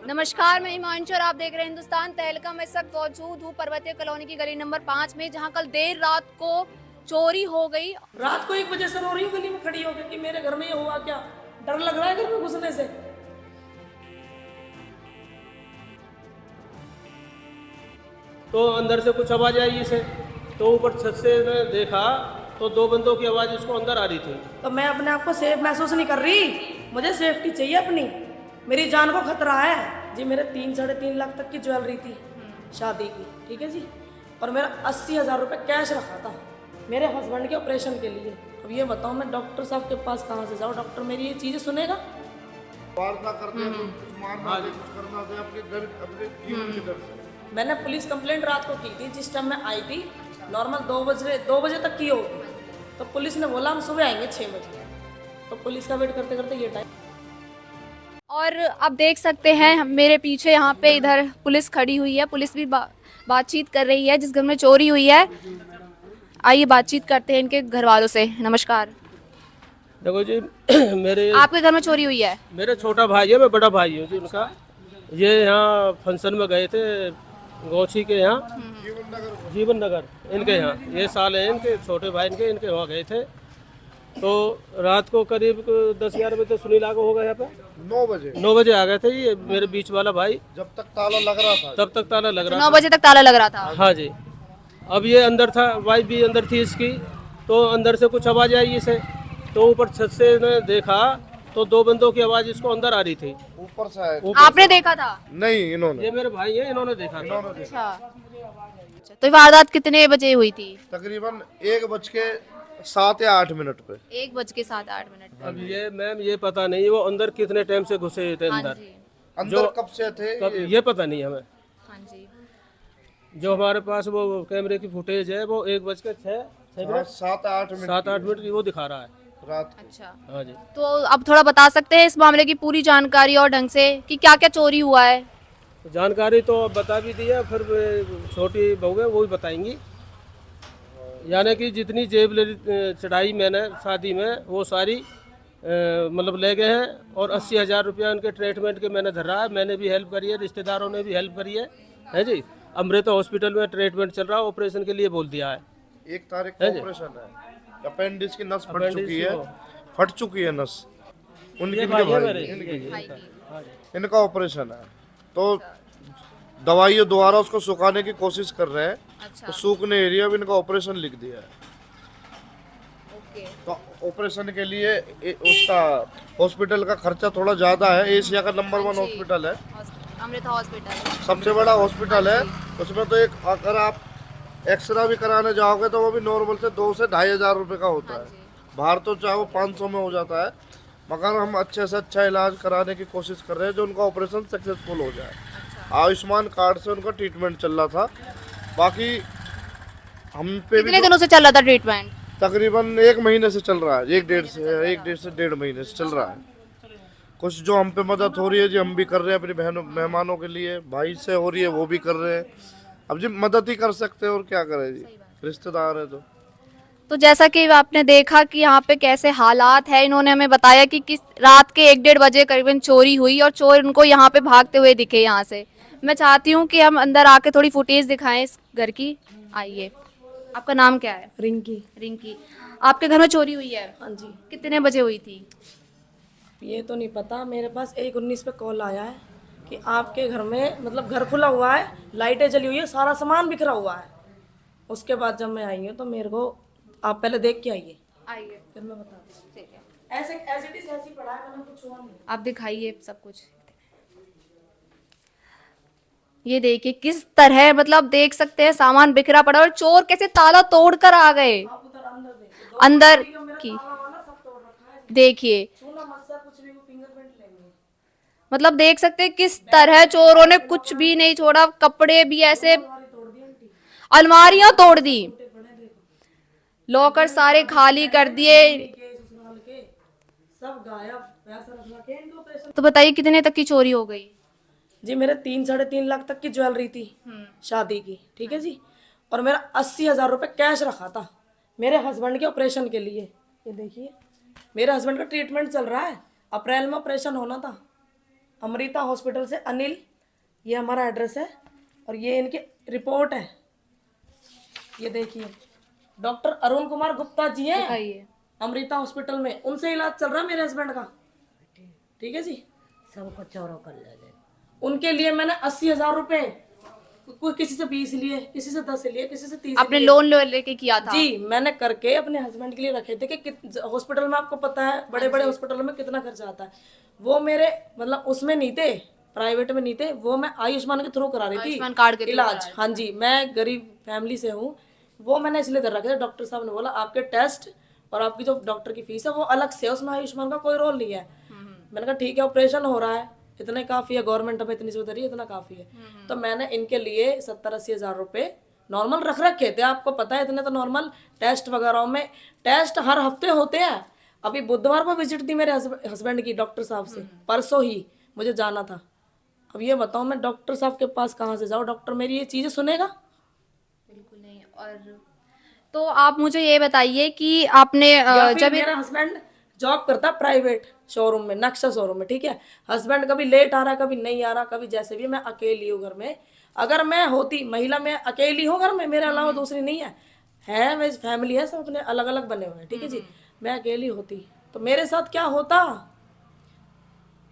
नमस्कार, मैं हिमांशु और आप देख रहे हैं हिंदुस्तान तहलका। मैं इस वक्त मौजूद हूँ पर्वतीय कॉलोनी की गली नंबर 5 में, जहाँ कल देर रात को चोरी हो गई। रात को 1 बजे से रो रही हूँ गली में खड़ी होकर कि मेरे घर में ये हुआ क्या। डर लग रहा है घर में घुसने से। तो अंदर से कुछ आवाज़ आई इसे, तो ऊपर छत से मैं देखा तो दो बंदों की आवाज़ इसको अंदर आ रही थी। तो मैं अपने आप को सेफ महसूस नहीं कर रही। मुझे सेफ्टी चाहिए अपनी, मेरी जान को खतरा है जी। मेरे 3-3.5 लाख तक की ज्वेलरी थी शादी की, ठीक है जी। और मेरा 80,000 रुपये कैश रखा था मेरे हस्बैंड के ऑपरेशन के लिए। अब ये बताओ मैं डॉक्टर साहब के पास कहाँ से जाऊँ? डॉक्टर मेरी ये चीज़ें सुनेगा? वार ना करते हैं, कुछ मारना दे, कुछ करना दे, अपने घर अपने जीवन के डर से। मैंने पुलिस कंप्लेंट रात को की थी, जिस टाइम मैं आई थी नॉर्मल 2 बजे तक की होगी। तो पुलिस ने बोला हम सुबह आएंगे 6 बजे। तो पुलिस का वेट करते करते ये टाइम। और आप देख सकते हैं मेरे पीछे यहाँ पे इधर पुलिस खड़ी हुई है। पुलिस भी बातचीत कर रही है जिस घर में चोरी हुई है। आइए बातचीत करते हैं इनके घर वालों से। नमस्कार, देखो जी मेरे आपके घर में चोरी हुई है? मेरे छोटा भाई है, मैं बड़ा भाई हूँ जी उनका। ये यहाँ फंक्शन में गए थे गौछी के यहाँ, जीवन नगर इनके यहाँ। ये साल है इनके, छोटे भाई इनके वहाँ गए थे। तो रात को करीब 10-11 बजे सुनील आगे होगा यहाँ पे 9 बजे आ गए थे। ये मेरे बीच वाला भाई, जब तक ताला लग रहा था। तब तक ताला लग रहा 9 बजे तक ताला लग रहा था। था। हाँ जी। अब ये अंदर था, वाइफ भी अंदर थी इसकी। तो अंदर से कुछ आवाज़ आई इसे, तो ऊपर छत से ने देखा तो दो बंदों की आवाज़ इसको अंदर आ रही थी। ऊपर से आए। आपने देखा था? नहीं, इन्होंने ये मेरे भाई है, इन्होंने देखा था। अच्छा, तो ये वारदात कितने बजे हुई थी? तकरीबन 1:07 या 8 पे। 1:07-8। अब ये मैम ये पता नहीं वो अंदर कितने टाइम से घुसे थे हाँ अंदर, जी, अंदर कब से थे? कब ये पता नहीं हमें। हाँ जी। जो हमारे पास वो कैमरे की फुटेज है वो 1:06 हाँ, 7-8 7-8 की वो दिखा रहा है रात को। अच्छा, हाँ जी। तो अब थोड़ा बता सकते हैं इस मामले की पूरी जानकारी और ढंग से कि क्या क्या चोरी हुआ है? जानकारी तो अब बता भी दी है, फिर छोटी बहू है वो भी बताएंगी। यानी कि जितनी जेब चढ़ाई मैंने शादी में वो सारी मतलब ले गए हैं। और 80,000 रुपया उनके ट्रीटमेंट के मैंने धरा है। मैंने भी हेल्प करी है, रिश्तेदारों ने भी हेल्प करी है जी। अमृता हॉस्पिटल में ट्रीटमेंट चल रहा है, ऑपरेशन के लिए बोल दिया है। 1 तारीख को ऑपरेशन है। अपेंडिक्स की नस फट चुकी है नस। उनकी भी भाई है भाई, मेरे। इनका ऑपरेशन है। तो दवाइयों द्वारा उसको सुखाने की कोशिश कर रहे हैं। अच्छा, तो सूखने एरिया में इनका ऑपरेशन लिख दिया है। ओके। तो ऑपरेशन के लिए उसका हॉस्पिटल का खर्चा थोड़ा ज़्यादा है। एशिया का नंबर 1 जी। हॉस्पिटल है, अमृता हॉस्पिटल। सबसे बड़ा हॉस्पिटल है। उसमें तो एक अगर आप एक्सरा भी कराने जाओगे तो वो भी नॉर्मल से 2 से 2,500 रुपये का होता है। बाहर तो चाहे वो 500 में हो जाता है। मगर हम अच्छे से अच्छा इलाज कराने की कोशिश कर रहे हैं जो उनका ऑपरेशन सक्सेसफुल हो जाए। आयुष्मान कार्ड से उनका ट्रीटमेंट चल रहा था। बाकी हम पे भी कितने दिनों से चल रहा था ट्रीटमेंट? तकरीबन 1 महीने से चल रहा है। 1 से 1.5 महीने से चल रहा है। कुछ जो हम पे मदद हो रही है जी हम भी कर रहे हैं अपनी बहनों मेहमानों के लिए। भाई से हो रही है वो भी कर रहे हैं। अब जी मदद ही कर सकते हैं और क्या करें जी, रिश्तेदार है तो जैसा कि आपने देखा कि यहाँ पे कैसे हालात है, इन्होंने हमें बताया कि किस रात के 1-1:30 बजे करीबन चोरी हुई और चोर उनको यहाँ पे भागते हुए दिखे यहाँ से। मैं चाहती हूँ कि हम अंदर आके थोड़ी फुटेज दिखाएं इस घर की। आइए, आपका नाम क्या है? रिंकी। रिंकी। आपके घर में चोरी हुई है? हाँ जी। कितने बजे हुई थी? ये तो नहीं पता, मेरे पास 1:19 पे कॉल आया है कि आपके घर में मतलब घर खुला हुआ है, लाइटें जली हुई है, सारा सामान बिखरा हुआ है। उसके बाद जब मैं आई हूँ तो मेरे को आप पहले देख के आइए, आइए, फिर मैं बताती हूँ। ठीक है। ऐसे एज इट इज ऐसी पड़ा है, मैंने कुछ हुआ नहीं। आप दिखाइए सब कुछ। ये देखिए किस तरह, मतलब देख सकते हैं सामान बिखरा पड़ा और चोर कैसे ताला तोड़ कर आ गए। आप उधर अंदर देखिए, अंदर की वाला सब तोड़ रखा है। देखिए, छूना मत से कुछ भी, वो फिंगरप्रिंट लेंगे। मतलब देख सकते हैं किस तरह चोरों ने कुछ भी नहीं छोड़ा। कपड़े भी ऐसे, हमारी तोड़ दी आंटी, अलमारियां तोड़ दी, बड़े देखो, लॉकर सारे खाली कर दिए। के ससुराल के सब गायब, पैसा रखना के इनके ऑपरेशन। तो बताइए कितने तक की चोरी हो गई? जी मेरे 3-3.5 लाख तक की ज्वेलरी थी शादी की, ठीक है जी। और मेरा 80,000 रुपये कैश रखा था मेरे हस्बैंड के ऑपरेशन के लिए। ये देखिए मेरे हस्बैंड का ट्रीटमेंट चल रहा है, अप्रैल में ऑपरेशन होना था। अमृता हॉस्पिटल से अनिल, ये हमारा एड्रेस है और ये इनकी रिपोर्ट है। ये देखिए डॉक्टर अरुण कुमार गुप्ता जी हैं दिखाइए। अमृता हॉस्पिटल में, उनसे इलाज चल रहा है मेरे हस्बैंड का। ठीक है जी, सबको चौरो कर ले। उनके लिए मैंने 80,000 रुपए, कोई किसी से 20 लिए, किसी से 10 लिए, किसी से 30 आपने लोन लेके किया था? जी मैंने करके अपने हस्बैंड के लिए रखे थे कि हॉस्पिटल में आपको पता है बड़े बड़े हॉस्पिटलों में कितना खर्चा आता है। वो मेरे मतलब उसमें नहीं थे, प्राइवेट में नहीं थे, वो मैं आयुष्मान के थ्रू करा रही थी आयुष्मान कार्ड के थ्रू इलाज। हाँ जी, मैं गरीब फैमिली से हूँ, वो मैंने इसलिए कर रखे थे। डॉक्टर साहब ने बोला आपके टेस्ट और आपकी जो डॉक्टर की फीस है वो अलग से है, उसमें आयुष्मान का कोई रोल नहीं है। मैंने कहा ठीक है, ऑपरेशन हो रहा है, इतने काफी है, गवर्नमेंट हमें इतनी सुविधा रही है, इतना काफी है। तो मैंने इनके लिए 70-80 हज़ार रुपए नॉर्मल रख रखे थे। आपको पता है इतने तो नॉर्मल टेस्ट वगैरह में, टेस्ट हर हफ्ते होते हैं। अभी बुधवार को विजिट थी मेरे हस्बैंड की डॉक्टर साहब से, परसों ही मुझे जाना था। अब ये बताओ मैं डॉक्टर साहब के पास कहाँ से जाऊँ, डॉक्टर मेरी ये चीजें सुनेगा? बिल्कुल नहीं। और तो आप मुझे ये बताइए कि आपने जब मेरा हस्बैंड जॉब करता प्राइवेट शोरूम में, नक्शा शोरूम में, ठीक है। हस्बैंड कभी लेट आ रहा है, कभी नहीं आ रहा, कभी जैसे भी, मैं अकेली हूँ घर में। अगर मैं होती महिला, मैं अकेली हूँ घर में, मेरे अलावा दूसरी नहीं है मेरी फैमिली है, सब अपने अलग अलग बने हुए हैं, ठीक है जी। मैं अकेली होती तो मेरे साथ क्या होता?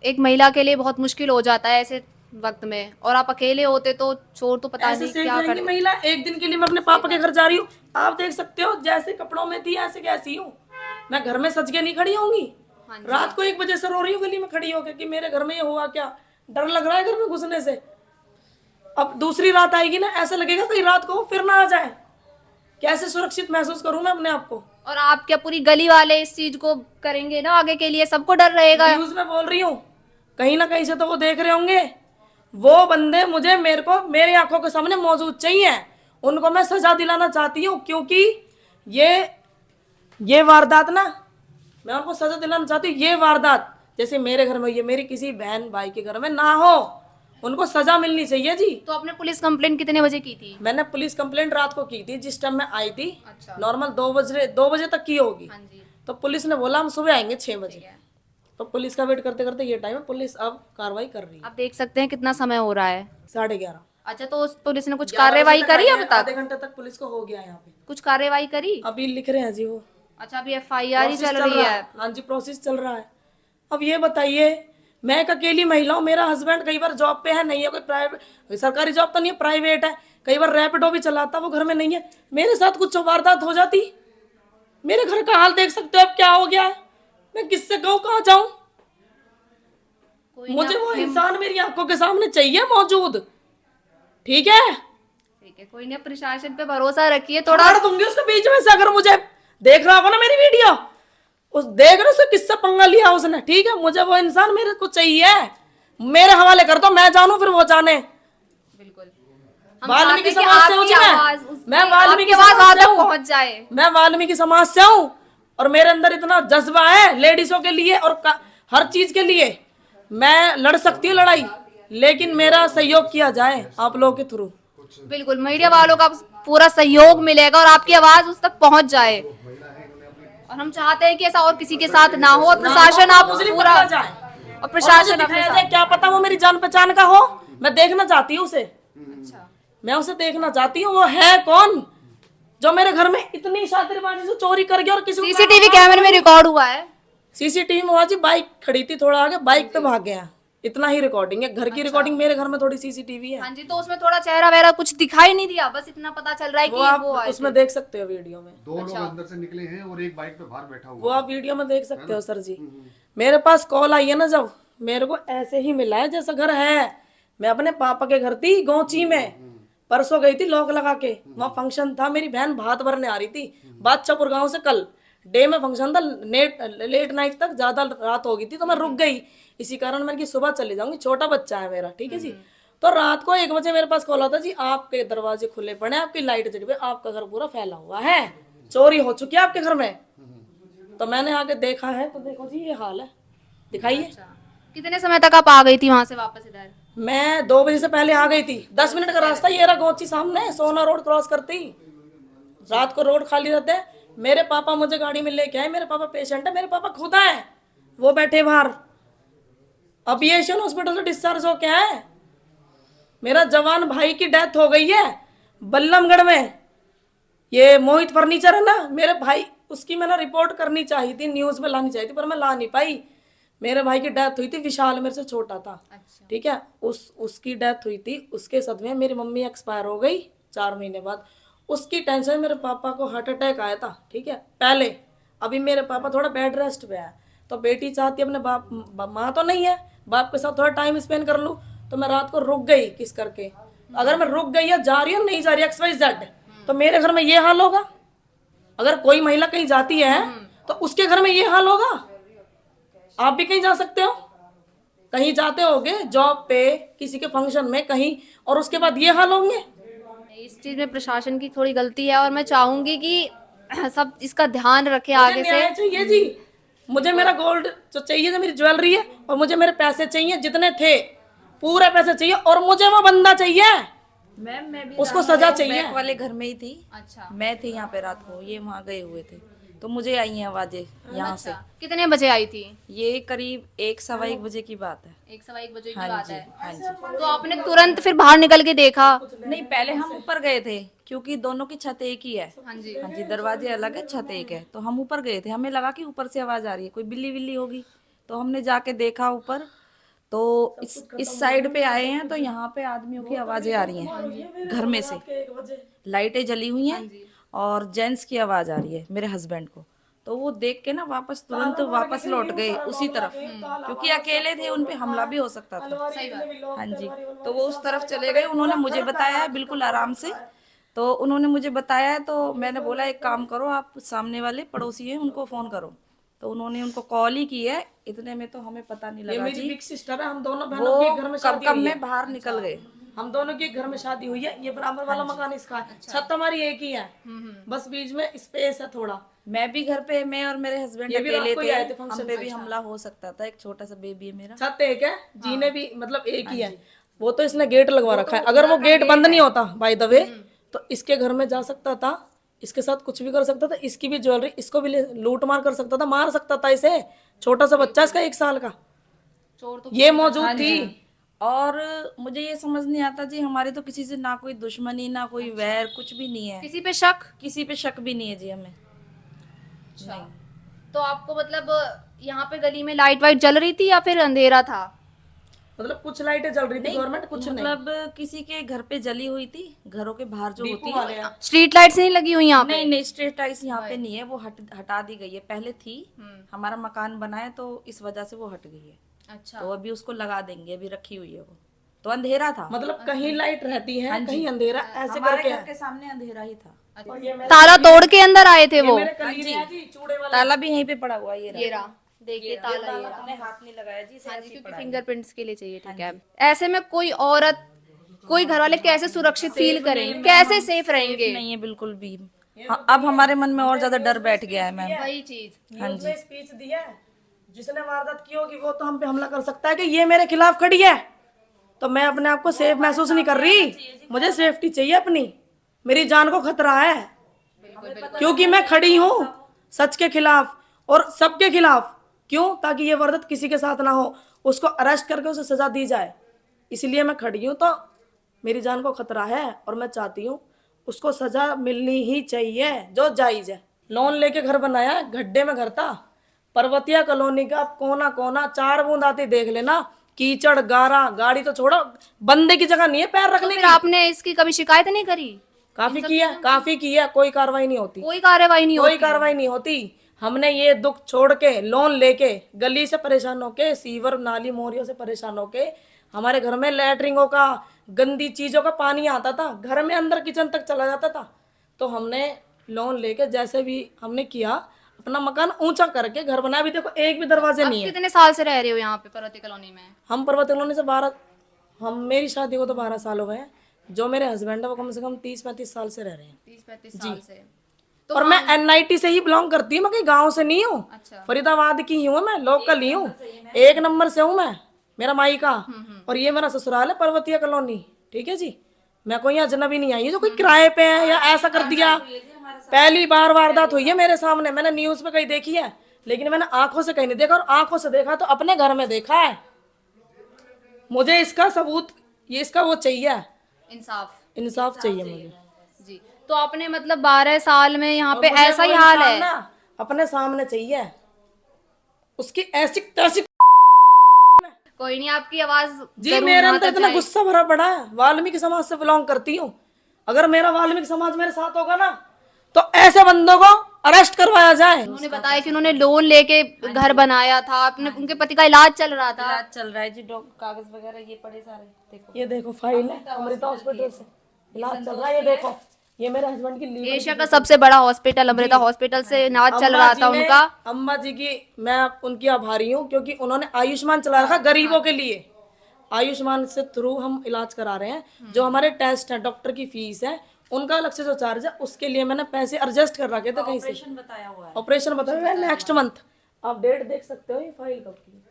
एक महिला के लिए बहुत मुश्किल हो जाता है ऐसे वक्त में, और आप अकेले होते तो चोर तो पता ऐसे नहीं सेफ क्या रहेंगी कर। महिला। एक दिन के लिए मैं अपने पापा के घर जा रही हूँ, आप देख सकते हो जैसे कपड़ों में थी ऐसे कैसी हूँ। मैं घर में सज के नहीं खड़ी होंगी। रात को 1 बजे से रो रही हूँ गली में खड़ी होकर कि मेरे घर में ये हुआ क्या, डर लग रहा है घर में घुसने से। अब दूसरी रात आएगी ना, ऐसा लगेगा कहीं रात को फिर ना आ जाए। कैसे सुरक्षित महसूस करूं मैं अपने आप को? और आप क्या पूरी गली वाले इस चीज को करेंगे ना आगे के लिए, सबको डर रहेगा। न्यूज में बोल रही हूँ, कहीं ना कहीं से तो वो देख रहे होंगे। वो बंदे मुझे, मेरे को मेरी आंखों के सामने मौजूद चाहिए। उनको मैं सजा दिलाना चाहती हूँ, क्योंकि ये वारदात ना, मैं उनको सजा दिलाना चाहती हूँ। ये वारदात जैसे मेरे घर में, ये मेरी किसी बहन भाई के घर में ना हो, उनको सजा मिलनी चाहिए जी। तो आपने पुलिस कंप्लेंट कितने बजे की थी? मैंने पुलिस कंप्लेंट रात को की थी, जिस टाइम मैं आई थी। अच्छा। नॉर्मल 2 बजे तक की होगी। हाँ जी। तो पुलिस ने बोला हम सुबह आएंगे 6 बजे। तो पुलिस का वेट करते करते ये टाइम है, पुलिस अब कार्रवाई कर रही है। आप देख सकते हैं कितना समय हो रहा है। 11:30। अच्छा, तो उस पुलिस ने कुछ कार्रवाई करी अब तक? आधे घंटे तक पुलिस को हो गया यहाँ पे। कुछ कार्रवाई करी? अभी लिख रहे हैं जी वो। अच्छा, अभी FIR ही प्रोसेस चल रही है। हाँ जी, प्रोसेस चल रहा है। अब ये बताइए, मैं एक अकेली महिला हूँ, मेरा हस्बैंड कई बार जॉब पे है, नहीं है कोई प्राइवेट, सरकारी जॉब तो नहीं है, प्राइवेट है। कई बार रैपिडो भी चलाता, वो घर में नहीं है। मेरे साथ कुछ वारदात हो जाती, मेरे घर का हाल देख सकते हो अब क्या हो गया है। मैं किससे कहूँ, कहाँ जाऊँ? मुझे वो इंसान मेरी आंखों के सामने चाहिए मौजूद, ठीक है? ठीक है, कोई नहीं, प्रशासन पे भरोसा रखिए थोड़ा। फाड़ दूंगी उसके बीच में से, अगर मुझे देख रहा होगा ना मेरी वीडियो, उस देख रहे उससे किससे पंगा लिया उसने, ठीक है? मुझे वो इंसान मेरे को चाहिए, मेरे हवाले कर दो, मैं जानू फिर वो जाने। बिल्कुल। वाल्मीकि समाज से हूँ जी मैं वाल्मीकि आवाज समाज से तक हूँ। पहुंच जाए। मैं वाल्मीकि समाज से हूँ और मेरे अंदर इतना जज्बा है लेडीजों के लिए और हर चीज के लिए। मैं लड़ सकती हूँ लड़ाई, लेकिन मेरा सहयोग किया जाए आप लोगों के थ्रू। बिल्कुल, मीडिया वालों का पूरा सहयोग मिलेगा और आपकी आवाज उस तक पहुंच जाए। और हम चाहते हैं कि ऐसा और किसी के साथ ना हो, और प्रशासन आप पूरा, और प्रशासन अपने दिखाया साथ। जाए, क्या पता वो मेरी जान पहचान का हो। मैं देखना चाहती हूँ उसे, अच्छा, मैं उसे देखना चाहती हूँ। वो है कौन जो मेरे घर में इतनी शातिरबाजी से चोरी कर गया और किसी को CCTV कैमरे में रिकॉर्ड हुआ है। सीसीटीवी में हुआ जी, बाइक खड़ी थी थोड़ा आगे, बाइक पे भाग गया, इतना ही रिकॉर्डिंग है। घर की रिकॉर्डिंग, मेरे घर में थोड़ी सीसीटीवी है, हाँ जी, तो उसमें थोड़ा चेहरा वेहरा कुछ दिखाई नहीं दिया, बस इतना पता चल रहा है वो कि आप वो आए उसमें देख सकते हो वीडियो में। 2 लोग अंदर से निकले हैं और एक बाइक पे बाहर बैठा वो हुआ आप वीडियो में देख सकते हो सर जी। मेरे पास कॉल आई है ना, जब मेरे को ऐसे ही मिला है जैसा घर है। मैं अपने पापा के घर थी गौची में, परसों गई थी लॉक लगा के, वहाँ फंक्शन था, मेरी बहन भात भरने आ रही थी बादशाहपुर गांव से। कल डे में फंक्शन था, लेट नाइट तक, ज्यादा रात हो गई थी तो मैं रुक गई। इसी कारण मैंने कि सुबह चले जाऊंगी, छोटा बच्चा है मेरा, ठीक है जी। तो रात को 1 बजे मेरे पास कॉल आता जी, आपके दरवाजे खुले पड़े हैं, आपकी लाइट जली हुई, आपका घर पूरा फैला हुआ है, चोरी हो चुकी है आपके घर में। तो मैंने आके देखा है, तो देखो जी ये हाल है, दिखाइए। कितने समय तक आप आ गई थी वहां से वापस इधर? मैं 2 बजे से पहले आ गई थी, 10 मिनट का रास्ता, ये रहा गोची सामने, सोना रोड क्रॉस करती। रात को रोड खाली रहते हैं। मेरे पापा मुझे गाड़ी में लेके आए, मेरे पापा पेशेंट है, मेरे पापा खुद आए, वो बैठे बाहर। अब ये एशियन हॉस्पिटल से डिस्चार्ज हो क्या है, मेरा जवान भाई की डेथ हो गई है बल्लमगढ़ में। ये मोहित फर्नीचर है ना मेरे भाई, उसकी मैंने रिपोर्ट करनी चाहिए थी, न्यूज में लानी चाहिए थी, पर मैं ला नहीं पाई। मेरे भाई की डेथ हुई थी, विशाल मेरे से छोटा था। ठीक है, उसकी डेथ हुई थी, उसके सदमे मेरी मम्मी एक्सपायर हो गई 4 महीने बाद। उसकी टेंशन मेरे पापा को हार्ट अटैक आया था। ठीक है, पहले अभी मेरे पापा थोड़ा बेड रेस्ट पे है, तो बेटी चाहती है अपने माँ तो नहीं है, बाप के साथ थोड़ा टाइम स्पेंड कर लूँ। तो मैं रात को रुक गई किस करके, अगर मैं रुक गई या जा रही हूँ नहीं जा रही XYZ, तो मेरे घर में ये हाल होगा। अगर कोई महिला कहीं जाती है तो उसके घर में ये हाल होगा। आप भी कहीं जा सकते हो, कहीं जाते होगे जॉब पे, किसी के फंक्शन में कहीं, और उसके बाद ये हाल होंगे। इस चीज में प्रशासन की थोड़ी गलती है और मैं चाहूंगी कि सब इसका ध्यान रखे मुझे आगे से। न्याय चाहिए जी, मुझे मेरा गोल्ड जो चाहिए, जो मेरी ज्वेलरी है, और मुझे मेरे पैसे चाहिए जितने थे, पूरे पैसे चाहिए, और मुझे वो बंदा चाहिए, मैम मैं भी उसको रात सजा को चाहिए। बैंक वाले घर में ही थी। अच्छा, मैं थी यहाँ पे रात को, ये वहाँ गए हुए थे, तो मुझे आई हैं आवाजें यहाँ से। कितने बजे आई थी? ये करीब 1-1:15 बजे की बात है। 1-1:15 बजे की हाँ बात जी, है। हाँ जी। तो आपने तुरंत फिर बाहर निकल के देखा? नहीं, पहले हम ऊपर गए थे क्योंकि दोनों की छत एक ही है। हाँ जी। हाँ जी, दरवाजे अलग है, छत एक है, तो हम ऊपर गए थे। हमें लगा कि ऊपर से आवाज आ रही है, कोई बिल्ली बिल्ली होगी, तो हमने जाके देखा ऊपर, तो इस साइड पे आए हैं, तो यहाँ पे आदमियों की आवाजें आ रही हैं घर में से, लाइटें जली हुई हैं और जेंट्स की आवाज आ रही है मेरे हस्बैंड को। तो वो देख के ना वापस तुरंत वापस लौट गए उसी तरफ, क्योंकि अकेले थे, उन पे हमला भी हो सकता था। हाँ जी, तो वो उस तरफ चले गए। उन्होंने मुझे बताया है बिल्कुल आराम से, तो उन्होंने मुझे बताया है, तो मैंने बोला एक काम करो, आप सामने वाले पड़ोसी हैं उनको फोन करो, तो उन्होंने उनको कॉल ही की है। इतने में तो हमें पता नहीं ये लगा मेरी जी, बिग सिस्टर है, हम दोनों बहनों के घर वो में कब शादी कब हुई में है। बाहर निकल गए। हम दोनों के घर में शादी हुई है, ये बराबर वाला मकान इसका है, छत हमारी एक ही है, बस बीच में स्पेस है थोड़ा। मैं भी घर पे, मैं और मेरे हस्बैंड ये भी रात अकेले को ही आए थे थे, function हम पे से। भी हमला हो सकता था। एक छोटा सा बेबी है मेरा। छत एक है, जीने भी मतलब एक ही है। वो तो इसने गेट लगवा रखा है, अगर वो गेट बंद नहीं होता बाय द वे, तो इसके घर में जा सकता था, इसके साथ कुछ भी कर सकता था, इसकी भी ज्वेलरी, इसको भी लूट मार कर सकता था, मार सकता था इसे। छोटा सा बच्चा इसका 1 साल का, चोर तो ये मौजूद थी। और मुझे ये समझ नहीं आता जी, हमारे तो किसी से ना कोई दुश्मनी, ना कोई वैर, कुछ भी नहीं है, किसी पे शक? किसी पे शक भी नहीं है जी हमें। नहीं, तो आपको मतलब यहाँ पे गली में लाइट वाइट जल रही थी या फिर अंधेरा था? मतलब कुछ लाइटें जल रही थी गवर्नमेंट, कुछ नहीं। मतलब किसी के घर पे जली हुई थी, घरों के बाहर जो होती वाले है। हैं। स्ट्रीट लाइट्स नहीं लगी हुई यहाँ पे? नहीं नहीं, स्ट्रीट लाइट्स यहाँ पे नहीं है, वो हटा दी गई है। पहले थी, हमारा मकान बना है तो इस वजह से वो हट गई है। अच्छा, तो अभी उसको लगा देंगे, अभी रखी हुई है वो। तो अंधेरा था, मतलब कहीं लाइट रहती है, कहीं अंधेरा, ऐसे हमारे करके घर है। के सामने अंधेरा ही था। ताला तोड़ के अंदर आए थे वो? मेरे कलीग हैं जी, चूड़े वाले। ताला भी यहीं पे पड़ा हुआ है, ये ये रहा, देखिए ताला ये रहा। अपने हाथ नहीं लगाया जी, हाँ जी, क्योंकि फिंगरप्रिंट्स के लिए चाहिए, ठीक है। ऐसे में कोई औरत, कोई घर वाले कैसे सुरक्षित फील करेंगे, कैसे सेफ रहेंगे? नहीं है बिल्कुल भी। हाँ, अब हमारे मन में और ज्यादा डर बैठ गया है मैम। वही चीज। न्यूज़ में स्पीच दी है, जिसने वारदात की होगी वो तो हम पे हमला कर सकता है कि ये मेरे खिलाफ खड़ी है, तो मैं अपने आप को सेफ महसूस नहीं कर रही। मुझे सेफ्टी चाहिए अपनी, मेरी जान को खतरा है, क्योंकि मैं खड़ी हूँ सच के खिलाफ और सबके खिलाफ। क्यों? ताकि ये वारदात किसी के साथ ना हो, उसको अरेस्ट करके उसे सजा दी जाए, इसलिए मैं खड़ी हूँ। तो मेरी जान को खतरा है और मैं चाहती हूँ उसको सजा मिलनी ही चाहिए जो जायज है। लोन लेके घर बनाया, गड्ढे में घर था, पर्वतिया कॉलोनी का कोना कोना, 4 बूंद आती देख लेना, कीचड़ गारा, गाड़ी तो छोड़ो, बंदे की जगह नहीं है पैर तो रखने फिर की। आपने इसकी कभी शिकायत नहीं करी? काफी की है, कोई कार्रवाई नहीं होती, कोई कार्रवाई नहीं कोई होती? कार्रवाई नहीं होती। हमने ये दुख छोड़ के, लोन लेके, गली से परेशान होके, सीवर नाली मोरियों से परेशान होके, हमारे घर में लैटरिंगों का, गंदी चीजों का पानी आता था, घर में अंदर किचन तक चला जाता था। तो हमने लोन लेके जैसे भी हमने किया, अपना मकान ऊंचा करके घर बनाया। अभी देखो एक भी दरवाजे आप नहीं है। कितने साल से रह रहे हो यहाँ पे पर्वती कॉलोनी में? हम पर्वत कॉलोनी से 12, हम मेरी शादी को तो 12 साल हो गए हैं। जो मेरे हस्बैंड है वो कम से कम 30-35 साल से रह रहे हैं। 30-35 साल से। तो और मैं NIT से ही बिलोंग करती हूँ, मैं कहीं गाँव से नहीं हूँ। अच्छा। फरीदाबाद की ही हूँ मैं, लोकल ही हूँ, 1 नंबर से हूँ मैं, मेरा मायका। और ये मेरा ससुराल है पर्वतीय कॉलोनी, ठीक है जी। मैं कोई अजनबी नहीं आई है जो कोई किराए पे है या ऐसा कर दिया। पहली बार वारदात हुई है मेरे सामने, मैंने न्यूज पे कहीं देखी है, लेकिन मैंने आंखों से कहीं नहीं देखा, और आंखों से देखा तो अपने घर में देखा है। मुझे इसका सबूत, ये इसका वो चाहिए, इंसाफ। इंसाफ चाहिए मुझे। जी, तो आपने मतलब 12 साल में यहाँ पे और मुझे ऐसा ही वो हाल इंसान है। ना अपने सामने चाहिए, उसकी ऐसी तैसी। कोई नहीं, आपकी आवाज जी जरूर मेरे वहाँ अंदर तक इतना जाएगी। गुस्सा भरा पड़ा है, वाल्मीकि समाज से बिलोंग करती हूँ। अगर मेरा वाल्मीकि समाज मेरे साथ होगा ना तो ऐसे बंदों को अरेस्ट करवाया जाए। उन्होंने बताया कि उन्होंने लोन लेके घर बनाया था, अपने उनके पति का इलाज चल रहा था। इलाज चल रहा है जी, कागज वगैरह ये पड़े सारे, देखो ये देखो फाइल है अमृता हॉस्पिटल से, इलाज चल रहा है। ये देखो, ये मेरे हस्बैंड की लीवर एशिया का सबसे बड़ा हॉस्पिटल अमृता हॉस्पिटल से इलाज चल रहा था उनका। अम्मा जी की मैं उनकी आभारी हूँ, क्योंकि उन्होंने आयुष्मान चला रखा गरीबों के लिए। आयुष्मान से थ्रू हम इलाज करा रहे हैं। जो हमारे टेस्ट है, डॉक्टर की फीस है, उनका अलग से जो चार्ज है, उसके लिए मैंने पैसे एडजस्ट कर रखे थे कहीं से। ऑपरेशन बताया हुआ है। ऑपरेशन बताया हुआ है नेक्स्ट मंथ। आप डेट देख सकते हो, ये फाइल कब की है।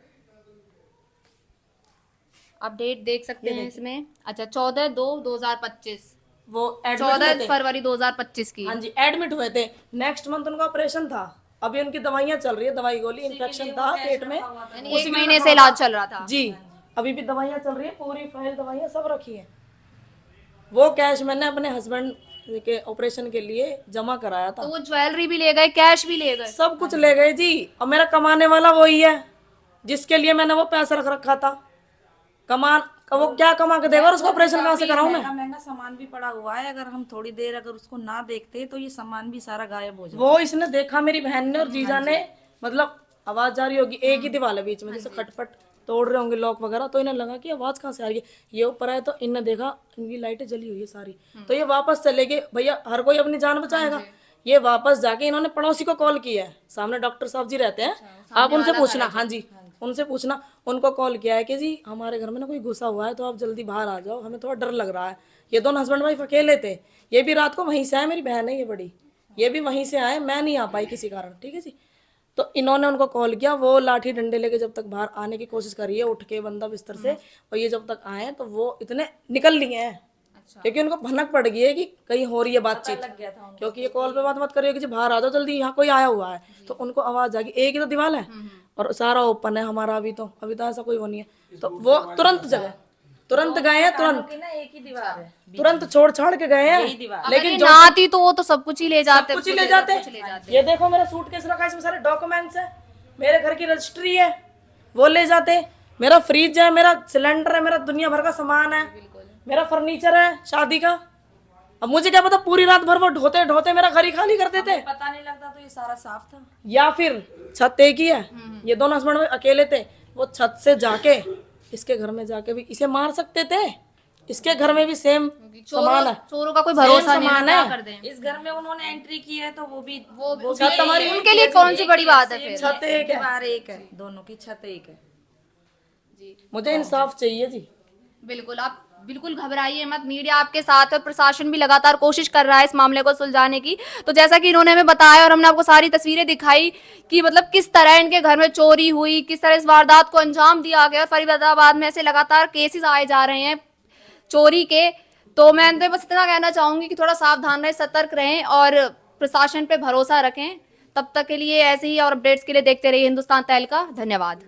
आप डेट देख सकते हैं इसमें। अच्छा, 14/2/2025, वो एडमिट हुए 14 थे। फरवरी 2025 की। हाँ जी, एडमिट हुए थे। नेक्स्ट मंथ उनका ऑपरेशन था। अभी उनकी दवाइयाँ चल रही है, दवाई गोली, इन्फेक्शन था पेट में, यानी 1 महीने से इलाज चल रहा था। जी। अभी भी दवाइयाँ चल रही है, पूरी फाइल दवाइयाँ सब रखी है। वो कैश मैंने अपने हस्बैंड के ऑपरेशन के लिए जमा कराया था। तो वो ज्वेलरी भी ले गए, कैश भी ले गए। सब कुछ ले गए जी। और मेरा कमाने वाला वही है जिसके लिए मैंने वो पैसा रख रखा था। वो क्या कमा के देगा और उसका ऑपरेशन कहाँ से कराऊं मैं। महंगा सामान भी पड़ा हुआ है, अगर हम थोड़ी देर अगर उसको ना देखते तो ये सामान भी सारा गायब हो जाए। वो इसने देखा, मेरी बहन ने और जीजा ने, मतलब आवाज जा रही होगी, एक ही दीवार है बीच में, जैसे खटपट तोड़ रहे होंगे लॉक वगैरह, तो इन्हें लगा कि आवाज कहाँ से आ रही है। ये ऊपर आए तो इनने देखा इनकी लाइटें जली हुई है सारी, तो ये वापस चले गए। भैया हर कोई अपनी जान बचाएगा। ये वापस जाके इन्होंने पड़ोसी को कॉल किया है, सामने डॉक्टर साहब जी रहते हैं, आप उनसे पूछना। हाँ जी, उनसे पूछना। उनको कॉल किया है कि जी हमारे घर में ना कोई घुसा हुआ है, तो आप जल्दी बाहर आ जाओ, हमें थोड़ा डर लग रहा है। ये दोनों हस्बैंड वाइफ अकेले थे। ये भी रात को वहीं से आए, मेरी बहन है ये बड़ी, ये भी वहीं से आए, मैं नहीं आ पाई किसी कारण। ठीक है जी। तो इन्होंने उनको कॉल किया, वो लाठी डंडे लेके जब तक बाहर आने की कोशिश करी है, उठ के बंदा बिस्तर से, और ये जब तक आए तो वो इतने निकल लिए हैं। क्योंकि उनको भनक पड़ गई है कि कहीं हो रही है बातचीत, क्योंकि ये कॉल पे बात मत करिए कि जी बाहर आ जाओ जल्दी, यहाँ कोई आया हुआ है। तो उनको आवाज आ गई, एक ही तो दीवार है और सारा ओपन है हमारा। अभी तो ऐसा कोई वो नहीं है। तो वो तुरंत गए हैं, एक ही दीवार है, तुरंत छोड़ छाड़ के गए हैं। लेकिन ना आती तो वो तो सब कुछ ही ले जाते। कुछ ही ले जाते। ये देखो मेरा सूटकेस रखा है, इसमें सारे डॉक्यूमेंट्स है, मेरे घर की रजिस्ट्री है, वो ले जाते। मेरा फ्रिज है, मेरा सिलेंडर है, मेरा दुनिया भर का सामान है, मेरा फर्नीचर है शादी का। अब मुझे क्या पता, पूरी रात भर वो ढोते ढोते मेरा घर ही खाली कर देते। पता नहीं लगता तो ये सारा साफ था। या फिर छत एक ही है, ये दोनों हस्बैंड अकेले थे, वो छत से जाके इसके घर में जाके भी इसे मार सकते थे। इसके घर में भी सेम सामान है, चोरों का कोई भरोसा नहीं सामान है, है। क्या कर दें। इस घर में उन्होंने एंट्री की है तो वो छत हमारी उनके लिए कौन सी बड़ी बात है फिर। छत एक है, दीवार एक है, दोनों की छत एक है। मुझे इंसाफ चाहिए जी। बिल्कुल, आप बिल्कुल घबराइए मत, मीडिया आपके साथ है, प्रशासन भी लगातार कोशिश कर रहा है इस मामले को सुलझाने की। तो जैसा कि इन्होंने हमें बताया और हमने आपको सारी तस्वीरें दिखाई कि मतलब किस तरह इनके घर में चोरी हुई, किस तरह इस वारदात को अंजाम दिया गया, और फरीदाबाद में ऐसे लगातार केसेस आए जा रहे हैं चोरी के। तो मैं अंत में बस इतना कहना चाहूंगी कि थोड़ा सावधान रहें, सतर्क रहें और प्रशासन पे भरोसा रखें। तब तक के लिए ऐसे ही और अपडेट्स के लिए देखते रहिए हिंदुस्तान तहलका। धन्यवाद।